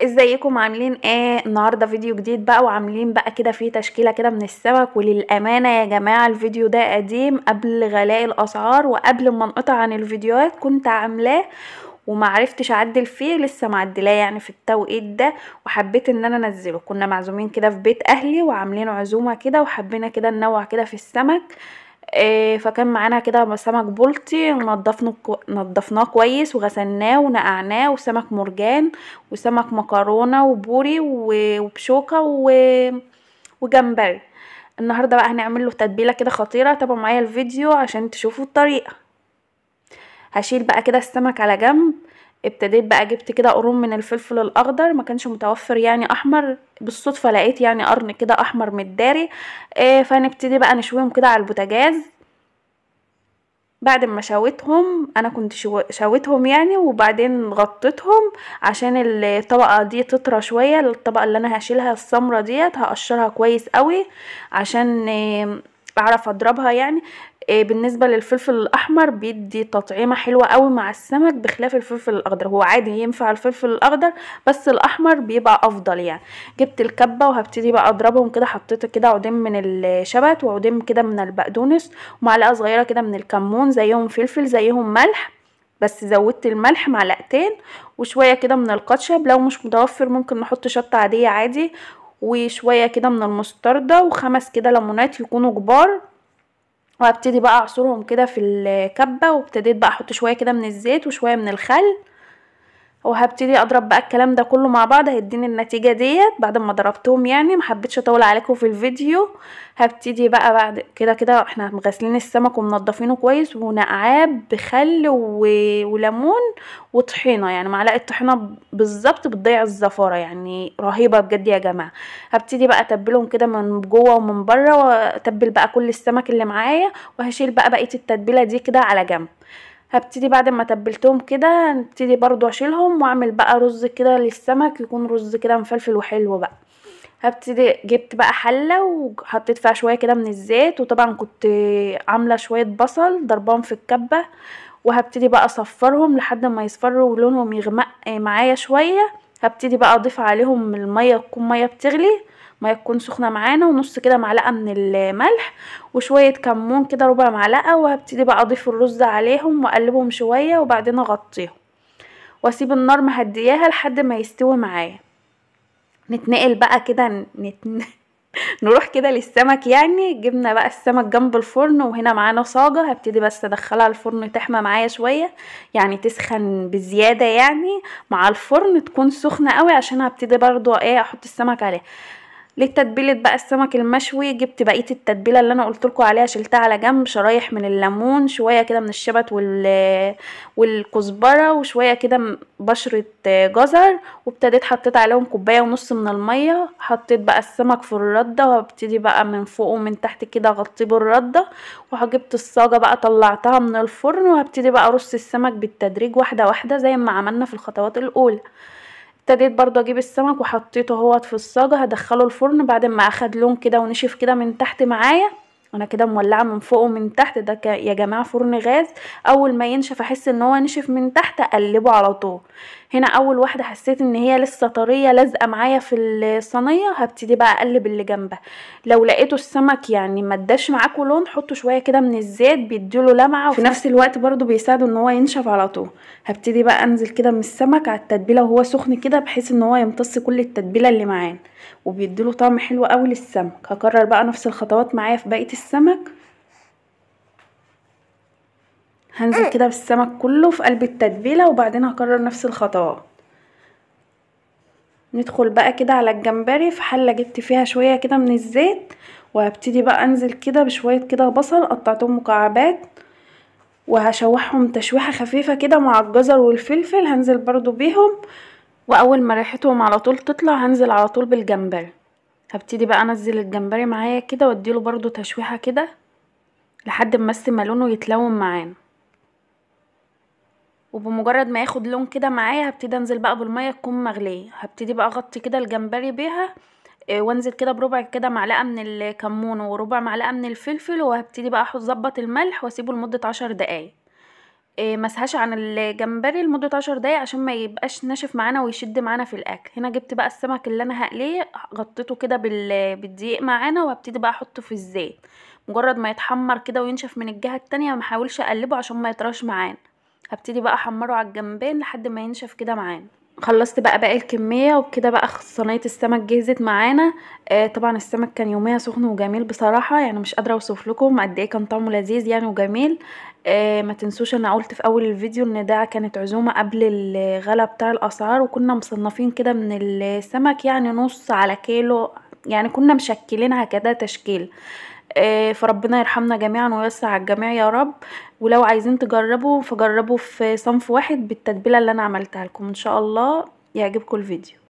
ازيكم عاملين ايه؟ النهارده فيديو جديد بقى، وعاملين بقى كده فيه تشكيله كده من السمك. وللامانه يا جماعه الفيديو ده قديم، قبل غلاء الاسعار وقبل ما انقطع عن الفيديوهات كنت عاملاه ومعرفتش اعدل فيه، لسه معدلاه يعني في التوقيت ده، وحبيت ان انا انزله. كنا معزومين كده في بيت اهلي وعاملين عزومه كده، وحبينا كده ننوع كده في السمك. فكان معانا كده سمك بلطي، نضفناه كويس وغسلناه ونقعناه، وسمك مرجان، وسمك مكرونة وبوري وبشوكة وجمبري. النهاردة بقى هنعمل له تتبيلة كده خطيرة. تابعوا معايا الفيديو عشان تشوفوا الطريقة. هشيل بقى كده السمك على جنب. ابتديت بقى جبت كده قرون من الفلفل الاخضر، ما كانش متوفر يعني احمر، بالصدفة لقيت يعني قرن كده احمر متداري. فنبتدي بقى نشويهم كده على البوتاجاز. بعد ما شويتهم انا كنت شويتهم يعني، وبعدين غطيتهم عشان الطبقه دي تطرى شويه. الطبقه اللي انا هشيلها السمرة ديت هقشرها كويس قوي عشان اعرف اضربها يعني. بالنسبه للفلفل الاحمر بيدي تطعيمه حلوه قوي مع السمك، بخلاف الفلفل الاخضر. هو عادي ينفع الفلفل الاخضر، بس الاحمر بيبقى افضل يعني. جبت الكبه وهبتدي بقى اضربهم كده. حطيت كده عودين من الشبت وعودين كده من البقدونس، ومعلقه صغيره كده من الكمون، زيهم فلفل زيهم ملح، بس زودت الملح معلقتين، وشويه كده من الكاتشب. لو مش متوفر ممكن نحط شطه عاديه عادي، وشويه كده من المستردة، وخمس كده ليمونات يكونوا كبار. وهبتدي بقى اعصرهم كده في الكبه، وابتديت بقى احط شويه كده من الزيت وشويه من الخل، وهبتدي اضرب بقى الكلام ده كله مع بعض. هيديني النتيجه ديت بعد ما ضربتهم يعني. ما حبيتش اطول عليكم في الفيديو. هبتدي بقى بعد كده احنا مغسلين السمك ومنضفينه كويس ونقعاه بخل وليمون وطحينه، يعني معلقه طحينه بالظبط بتضيع الزفاره، يعني رهيبه بجد يا جماعه. هبتدي بقى اتبلهم كده من جوه ومن بره، واتبل بقى كل السمك اللي معايا، وهشيل بقى بقيه التتبيله دي كده على جنب. هبتدي بعد ما تبلتهم كده هبتدي برضو اشيلهم واعمل بقى رز كده للسمك، يكون رز كده مفلفل وحلو بقى. هبتدي جبت بقى حله وحطيت فيها شويه كده من الزيت، وطبعا كنت عامله شويه بصل ضربهم في الكبه، وهبتدي بقى اصفرهم لحد ما يصفروا ولونهم يغمق معايا شويه. هبتدي بقى اضيف عليهم الميه، تكون ميه بتغلي، ميه تكون سخنه معانا، ونص كده معلقه من الملح، وشويه كمون كده ربع معلقه. وهبتدي بقى اضيف الرز عليهم واقلبهم شويه، وبعدين اغطيهم واسيب النار مهدياها لحد ما يستوي معايا. نتنقل بقى كده نروح كده للسمك. يعني جبنا بقى السمك جنب الفرن، وهنا معانا صاجة. هبتدي بس ادخلها الفرن تحمى معايا شوية، يعني تسخن بزيادة يعني مع الفرن، تكون سخنة قوي عشان هبتدي برضو احط السمك عليها. لتتبيله بقى السمك المشوي جبت بقيه التتبيله اللي انا قلت لكم عليها، شلتها على جنب. شرايح من الليمون، شويه كده من الشبت والكزبره، وشويه كده بشره جزر. وابتديت حطيت عليهم كوبايه ونص من الميه. حطيت بقى السمك في الرده، وابتدي بقى من فوق ومن تحت كده اغطيه بالرده. وجبت الصاجه بقى طلعتها من الفرن، وهبتدي بقى ارص السمك بالتدريج واحده واحده زي ما عملنا في الخطوات الاولى. ابتديت برضو اجيب السمك وحطيته اهوت في الصاجة، هدخله الفرن بعد ما اخد لون كده ونشف كده من تحت معايا. انا كده مولعه من فوق ومن تحت. ده يا جماعه فرن غاز. اول ما ينشف احس ان هو نشف من تحت اقلبه على طول. هنا اول واحده حسيت ان هي لسه طريه لازقه معايا في الصينيه، هبتدي بقى اقلب اللي جنبها. لو لقيتوا السمك يعني ما اداش معاكوا لون، حطوا شويه كده من الزيت بيديله لمعه، وفي نفس الوقت برضو بيساعدوا ان هو ينشف على طول. هبتدي بقى انزل كده من السمك على التتبيله وهو سخن كده، بحيث ان هو يمتص كل التتبيله اللي معاه، وبيديله طعم حلو قوي للسمك. هكرر بقى نفس الخطوات معايا في بقيه السمك. هنزل كده بالسمك كله في قلب التتبيله، وبعدين هكرر نفس الخطوات. ندخل بقى كده على الجمبري. في حله جبت فيها شويه كده من الزيت، وهبتدي بقى انزل كده بشويه كده بصل قطعتهم مكعبات، وهشوحهم تشويحه خفيفه كده مع الجزر والفلفل. هنزل برضو بيهم، واول ما ريحتهم على طول تطلع هنزل على طول بالجمبري. هبتدي بقى انزل الجمبري معايا كده واديله برضو تشويحه كده لحد ما لونه يتلون معانا. وبمجرد ما ياخد لون كده معايا هبتدي انزل بقى بالميه تكون مغليه. هبتدي بقى اغطي كده الجمبري بيها، وانزل كده بربع كده معلقه من الكمون وربع معلقه من الفلفل، وهبتدي بقى احط ظبط الملح واسيبه لمده 10 دقايق. مسهاش عن الجمبري لمدة 10 دقايق عشان ما يبقاش ناشف معانا ويشد معانا في الاكل. هنا جبت بقى السمك اللي انا هقليه، غطيته كده بالدقيق معانا، وهبتدي بقى احطه في الزيت. مجرد ما يتحمر كده وينشف من الجهة التانية، ما احاولش اقلبه عشان ما يطراش معانا. هبتدي بقى احمره على الجنبين لحد ما ينشف كده معانا. خلصت بقى باقي الكمية، وبكده بقى صينية السمك جهزت معانا. طبعا السمك كان يوميها سخن وجميل بصراحة، يعني مش قادرة اوصف لكم قد ايه كان طعمه لذيذ يعني وجميل. ما تنسوش، انا قلت في اول الفيديو ان ده كانت عزومة قبل الغلا بتاع الاسعار، وكنا مصنفين كده من السمك يعني نص على كيلو، يعني كنا مشكلينها كده تشكيل. فربنا يرحمنا جميعا ويوسع على الجميع يا رب. ولو عايزين تجربوا فجربوا في صنف واحد بالتتبيله اللي انا عملتها لكم، ان شاء الله يعجبكم الفيديو.